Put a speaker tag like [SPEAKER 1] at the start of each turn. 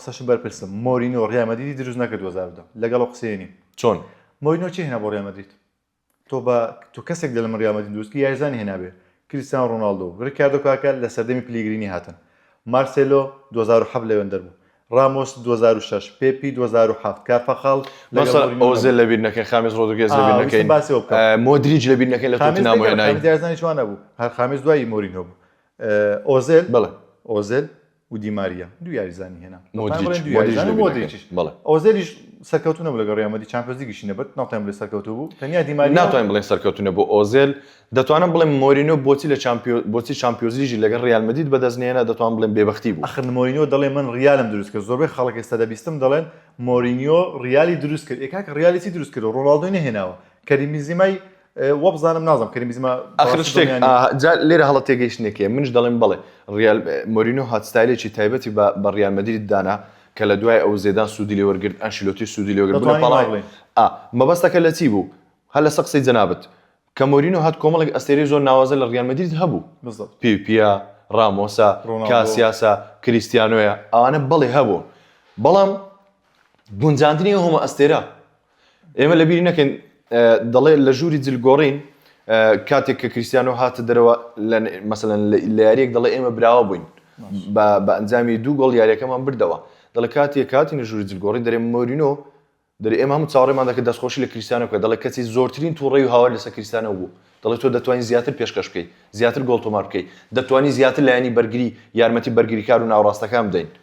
[SPEAKER 1] قسەشم بەرپرسم مۆرینیۆ ڕیال مەدریدی دروست نەکرد 2010 لەگەڵ قسەیەنی
[SPEAKER 2] چۆن
[SPEAKER 1] مۆرینیۆ چی هێنا بۆ ڕیال مەدرید تۆ کەسێک لە ڕیال مەدرید دروست یاریزانی هێنابێ کریستیانو رۆناڵدۆ ریکاردۆ کاکا لە سەردەمی پلیگرینی هاتن مارسێلۆ 2007 لەوێندەر بوو رامۆس 2006 پێپی 2007 کارفەخاڵ
[SPEAKER 2] ئۆزێل لەبیر نەکەین خامیس ڕۆدریگێز لەبیر نەکەین مۆدریچ لەبیر نەکەین لە توتنهام هێناین
[SPEAKER 1] یاریزانی چوان نەبوو هەر خامیس دوای مۆرینیۆ بوو ئۆزێل
[SPEAKER 2] بەڵێ
[SPEAKER 1] ئۆزێل و دیماریا دوو یاریزانی هێنا
[SPEAKER 2] مۆدریچ بەڵێ
[SPEAKER 1] ئۆزێلیش سەرکەوتو نەبوو لەگەڵ ڕیال مەدرید چامپیۆنز لیگیشی نەبرد ناتوانین بڵێ سەرکەوتو بوو تەنیا دیماریا
[SPEAKER 2] ناتوانین بڵێن سەرکەوتو نەبوو ئۆزێل دەتوانم بڵێم مۆرینیۆ بۆچی چامپیۆنز لیگی لەگەڵ ڕیال مەدرید بەدەستنێنا دەتوانم بڵێم بێبەختی بوو
[SPEAKER 1] ئەخر مۆرینیۆ دەڵێ من ڕیالم دروست کرد زۆربەی خەڵک ئێستا دەبیستم دەڵێن مۆرینیۆ ڕیالی دروست کرد ئێکاکە ڕیالیتی دروست کرد ڕۆناڵدۆی نەهێناوە کەریم بنزیمای وە بزانم نازم کەریم بنزیما
[SPEAKER 2] ئاخر شتێک لێرە هەڵە تێگەیشتنێکەیە منش دەڵێم بڵێ ڕیال مۆرینیۆ هاتستایلێکی تایبەتی بە ڕیال مەدرید دانا کە لە دوای ئەو زێدان سوودی لێ وەرگرت ئەنشیلۆتی سوودی لێ وەرگرت مەبەستەکە لە چی بوو هەر لە سەقسەی جەنابەت کە مۆرینیۆ هات کۆمەڵێک ئەستێرەی زۆر ناوازە لە ڕیال مەدرید هەبوو پیپیا رامۆسا کاسیاسا کریستیانۆیە ئەوانە بەڵێ هەبوو بەڵام گونجاندنی هەموو ئەستێرە ئێمە لەبیری نەکەین دەڵێ لە ژووری جلگۆڕین کاتێک کە کریستیانۆ هاتە دەرەوە مەسەلەن لە یاریەک دەڵێ ئێمە براوە بووین بە ئەنجامی 2 گۆڵ یاریەکەمان بردەوە دەڵێ کاتی نەژووری جلگۆڕی دەرێ مۆرینیۆ دەرێ ئێمە هەموو چاوەڕێمان دەکرد دەستخۆشی لە کریستیانۆ بکە دەڵێ کەسی زۆرترین تووڕێی و هاوار لەسەر کریستیانۆ بوو دەڵێ تۆ دەتوانین زیاتر پێشکەش بکەیت زیاتر گۆڵ تۆمار بکەیت دەتوانین زیاتر لایەنی بەرگری یارمەتی بەرگریکار و ناوڕاستەکان بدەین